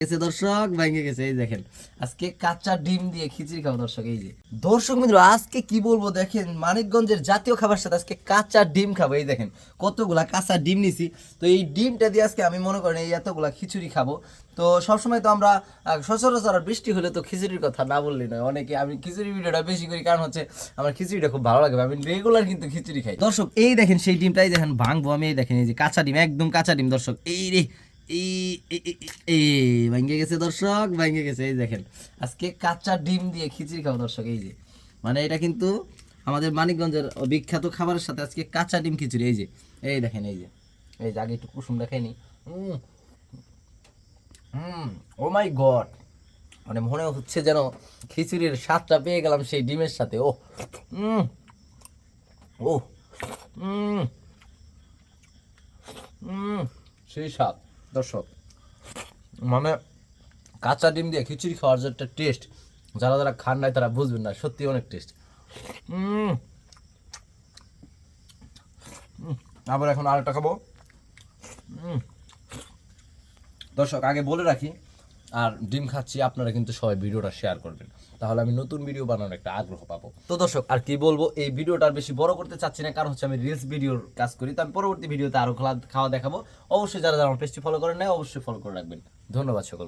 গেছে দর্শক, ভেঙে গেছে। এই দেখেন আজকে কাঁচা ডিম দিয়ে খিচুড়ি খাবো দর্শক। এই যে দর্শক মিত্র, আজকে কি বলবো দেখেন, মানিকগঞ্জের জাতীয় খাবার সাথে আজকে কাঁচা ডিম খাবো। এই দেখেন কতগুলা কাঁচা ডিম নিছি। তো এই ডিমটা দিয়ে আজকে আমি মনে করেন এই এতগুলা খিচুড়ি খাবো। তো সবসময় তো আমরা সচরাচর বৃষ্টি হলে তো খিচুড়ির কথা না বললেই নয়। অনেকে আমি খিচুড়ি ভিডিওটা বেশি করি, কারণ হচ্ছে আমার খিচুড়িটা খুব ভালো লাগে, আমি রেগুলার কিন্তু খিচুড়ি খাই দর্শক। এই দেখেন সেই ডিমটাই দেখেন ভাঙবো আমি। এই দেখেন এই যে কাঁচা ডিম, একদম কাঁচা ডিম দর্শক। এই রে এই এই ভেঙে গেছে দর্শক, ভেঙে গেছে। এই দেখেন আজকে কাঁচা ডিম দিয়ে খিচুড়ি খাবো দর্শক। এই যে মানে এটা কিন্তু আমাদের মানিকগঞ্জের বিখ্যাত খাবারের সাথে আজকে কাঁচা ডিম খিচুড়ি। এই যে এই দেখেন এই যে আগে একটু কুসুম দেখাইনি। ও মাই গড, মানে মনে হচ্ছে যেন খিচুড়ির স্বাদটা পেয়ে গেলাম সেই ডিমের সাথে। ও ও সেই স্বাদ দর্শক। মানে কাঁচা ডিম দিয়ে খিচুড়ি খাওয়ার যে একটা টেস্ট, যারা যারা খান নাই তারা বুঝবেন না, সত্যি অনেক টেস্ট। আবার এখন আরেকটা খাবো দর্শক। আগে বলে রাখি, আর ডিম খাচ্ছি, আপনারা কিন্তু সবাই ভিডিওটা শেয়ার করবেন, তাহলে আমি নতুন ভিডিও বানানোর একটা আগ্রহ পাবো। তো দর্শক আর কি বলবো, এই ভিডিওটা আর বেশি বড় করতে চাচ্ছি না, কারণ হচ্ছে আমি রিলস ভিডিওর কাজ করি। তো আমি পরবর্তী ভিডিওতে আরো খাওয়া দেখাবো। অবশ্যই যারা যারা আমার পেজটি ফলো করেন না, অবশ্যই ফলো করে রাখবেন। ধন্যবাদ সকল।